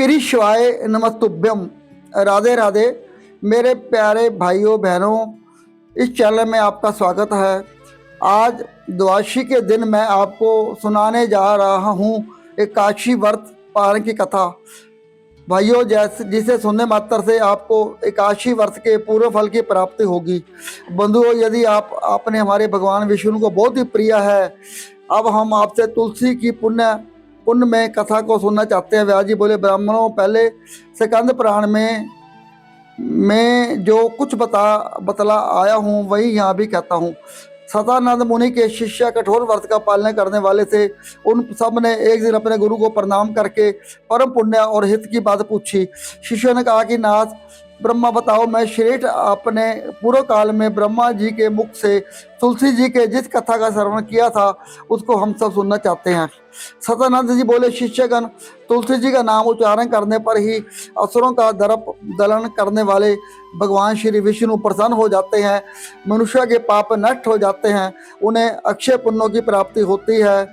श्री शिवाय नमस्तुभ्यम। राधे राधे मेरे प्यारे भाइयों बहनों, इस चैनल में आपका स्वागत है। आज द्वादशी के दिन मैं आपको सुनाने जा रहा हूँ एकादशी व्रत पारण की कथा। भाइयों, जैसे जिसे सुनने मात्र से आपको एकादशी व्रत के पूर्व फल की प्राप्ति होगी। बंधुओं, यदि आपने हमारे भगवान विष्णु को बहुत ही प्रिय है, अब हम आपसे तुलसी की पुण्य में कथा को सुनना चाहते हैं। व्यास जी बोले, ब्राह्मणों, पहले स्कंद पुराण में जो कुछ बतला आया हूँ वही यहाँ भी कहता हूँ। सतानंद मुनि के शिष्य कठोर व्रत का पालन करने वाले थे। उन सब ने एक दिन अपने गुरु को प्रणाम करके परम पुण्य और हित की बात पूछी। शिष्य ने कहा कि नाथ ब्रह्मा, बताओ, मैं श्रेष्ठ अपने पूर्व काल में ब्रह्मा जी के मुख से तुलसी जी के जिस कथा का श्रवण किया था उसको हम सब सुनना चाहते हैं। सतानंद जी बोले, शिष्यगण, तुलसी जी का नाम उच्चारण करने पर ही असुरों का दर्प दलन करने वाले भगवान श्री विष्णु प्रसन्न हो जाते हैं। मनुष्य के पाप नष्ट हो जाते हैं, उन्हें अक्षय पुण्यों की प्राप्ति होती है,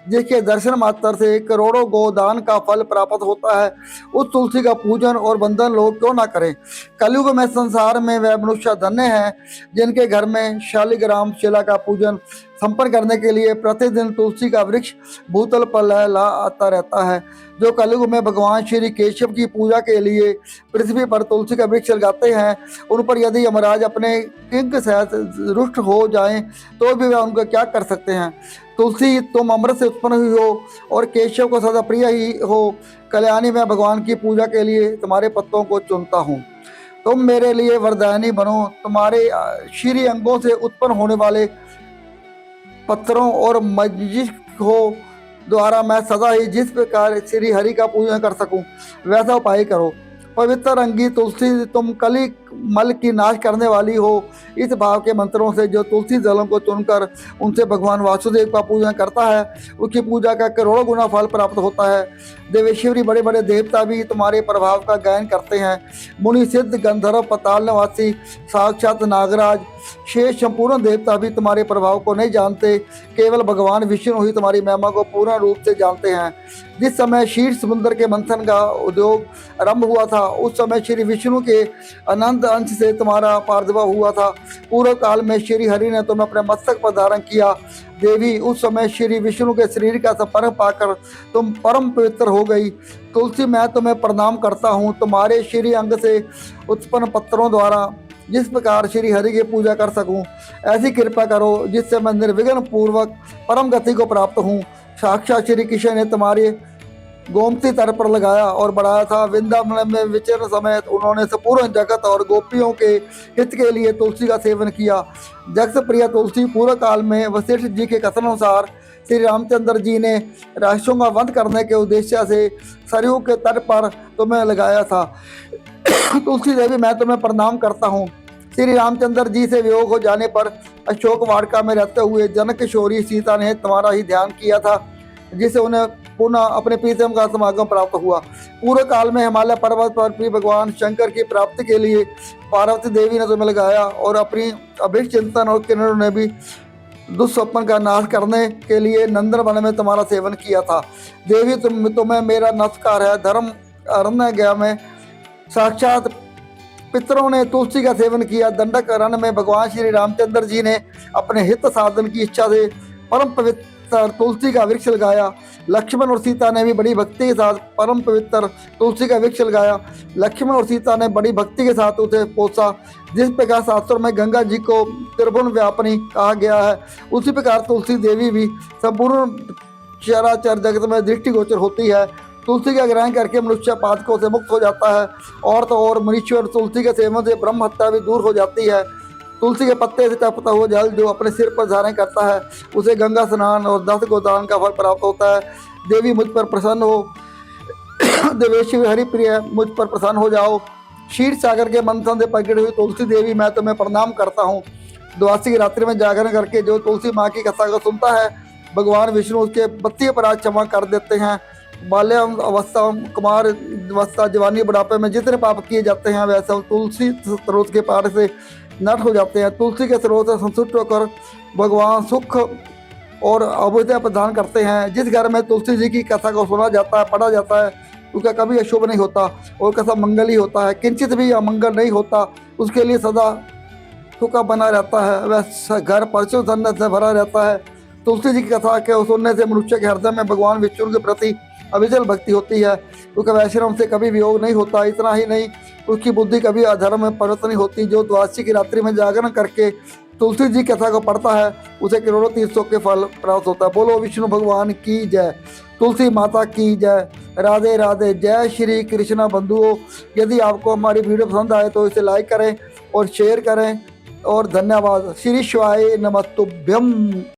जिसके दर्शन मात्र से करोड़ों गोदान का फल प्राप्त होता है। उस तुलसी का पूजन और वंदन लोग क्यों ना करें। कलयुग में संसार में वह मनुष्य धन्य है जिनके घर में शालिग्राम शिला का पूजन संपन्न करने के लिए प्रतिदिन तुलसी का वृक्ष भूतल पर लहला आता रहता है। जो कलयुग में भगवान श्री केशव की पूजा के लिए पृथ्वी पर तुलसी का वृक्ष लगाते हैं, उन पर यदि यमराज अपने किंक सहित रुष्ट हो जाएं तो भी वे उनका क्या कर सकते हैं। तुलसी, तुम अमृत से उत्पन्न हुई हो और केशव को सदा प्रिय ही हो। कल्याणी में भगवान की पूजा के लिए तुम्हारे पत्तों को चुनता हूँ। तुम मेरे लिए वरदानी बनो। तुम्हारे श्री अंगों से उत्पन्न होने वाले पत्थरों और मस्तिष्कों द्वारा मैं सदा ही जिस प्रकार श्री हरि का पूजन कर सकूं वैसा उपाय करो। पवित्र अंगी तुलसी, तुम कली मल की नाश करने वाली हो। इस भाव के मंत्रों से जो तुलसी दलों को चुनकर उनसे भगवान वासुदेव का पूजन करता है, उसकी पूजा का करोड़ों गुना फल प्राप्त होता है। देवेश्वरी, बड़े बड़े देवता भी तुम्हारे प्रभाव का गायन करते हैं। मुनि, सिद्ध, गंधर्व, पताल निवासी, साक्षात नागराज, शेष संपूर्ण देवता भी तुम्हारे प्रभाव को नहीं जानते। केवल भगवान विष्णु ही तुम्हारी महिमा को पूर्ण रूप से जानते हैं। जिस समय क्षीर समुद्र के मंथन का उद्योग आरंभ हुआ था, उस समय श्री विष्णु के अनंत अंश से तुम्हारा प्रादुर्भाव हुआ था। पूर्व काल में श्री हरि ने तुम्हें अपने मस्तक पर धारण किया। देवी, उस समय श्री विष्णु के शरीर का संपर्क पाकर तुम परम पवित्र हो गई। तुलसी, मैं तुम्हें प्रणाम करता हूँ। तुम्हारे श्री अंग से उत्पन्न पत्रों द्वारा जिस प्रकार श्री हरि की पूजा कर सकूं, ऐसी कृपा करो जिससे मैं निर्विघ्न पूर्वक परम गति को प्राप्त हूँ। साक्षात श्री कृष्ण ने तुम्हारे गोमती तट पर लगाया और बढ़ाया था। वृंदावन में विचरण समेत उन्होंने संपूर्ण जगत और गोपियों के हित के लिए तुलसी का सेवन किया। जगत प्रिय तुलसी पूर्व काल में वशिष्ठ जी के कथन अनुसार श्री रामचंद्र जी ने राक्षसों का वध करने के उद्देश्य से सरयू के तट पर तुम्हें लगाया था। तुलसी देवी, मैं तुम्हें प्रणाम करता हूँ। श्री रामचंद्र जी से वियोग हो जाने पर अशोक वाटिका में रहते हुए जनक किशोरी सीता ने तुम्हारा ही ध्यान किया था, जिससे उन्हें पुनः अपने प्रीतम का समागम प्राप्त हुआ। पूर्व काल में हिमालय पर्वत पर भी भगवान शंकर की प्राप्ति के लिए पार्वती देवी ने तुम्हें लगाया और अपनी अभिष्ट चिंतन और किरणों ने भी दुस्वप्न का नाश करने के लिए नंदन वन में तुम्हारा सेवन किया था। देवी, तुम्हें मेरा नमस्कार है। धर्म अरण्य गया में साक्षात पितरों ने तुलसी का सेवन किया। दंडक अरण्य में भगवान श्री रामचंद्र जी ने अपने हित साधन की इच्छा से परम पवित्र तुलसी का वृक्ष लगाया। लक्ष्मण और सीता ने भी बड़ी भक्ति के साथ परम पवित्र तुलसी का वृक्ष लगाया। लक्ष्मण और सीता ने बड़ी भक्ति के साथ उसे पोसा। जिस प्रकार शास्त्रों में गंगा जी को त्रिभुवन व्यापिनी कहा गया है, उसी प्रकार तुलसी देवी भी संपूर्ण चराचर जगत में दृष्टिगोचर होती है। तुलसी का ग्रहण करके मनुष्य पातकों से मुक्त हो जाता है। और तो और मनुष्य तुलसी के सेवन से ब्रह्म हत्या भी दूर हो जाती है। तुलसी के पत्ते से टपकता हुआ जल जो अपने सिर पर धारण करता है, उसे गंगा स्नान और 10 गोदान का फल प्राप्त होता है। देवी, मुझ पर प्रसन्न हो। देवेश्वरी हरि प्रिय, मुझ पर प्रसन्न हो जाओ। क्षीर सागर के मंथन से प्रकट हुई तुलसी देवी, मैं तुम्हें प्रणाम करता हूँ। द्वादशी की रात्रि में जागरण करके जो तुलसी माँ की कथा को सुनता है, भगवान विष्णु उसके 32 अपराध क्षमा कर देते हैं। बाल्य अवस्था, कुमार अवस्था, जवानी, बुढ़ापे में जितने पाप किए जाते हैं वैसे तुलसी स्रोत के पार से नष्ट हो जाते हैं। तुलसी के स्रोत से संतुष्ट होकर भगवान सुख और अभुदय प्रदान करते हैं। जिस घर में तुलसी जी की कथा को सुना जाता है, पढ़ा जाता है, उसका कभी अशुभ नहीं होता और कैसा मंगल ही होता है। किंचित भी अमंगल नहीं होता, उसके लिए सदा सुख बना रहता है, वह घर परचों धन से भरा रहता है। तुलसी जी की कथा के सुनने से मनुष्य के हृदय में भगवान विष्णु के प्रति अविचल भक्ति होती है। उसका वैश्रम से कभी वियोग नहीं होता। इतना ही नहीं, उसकी बुद्धि कभी अधर्म में परिवर्तन नहीं होती। जो द्वादशी की रात्रि में जागरण करके तुलसी जी कथा को पढ़ता है, उसे करोड़ों तीर्थों के फल प्राप्त होता है। बोलो विष्णु भगवान की जय, तुलसी माता की जय। राधे राधे। जय श्री कृष्ण बंधुओं। यदि आपको हमारी वीडियो पसंद आए तो इसे लाइक करें और शेयर करें और धन्यवाद। श्री शिवाय नमस्तुभ्यम।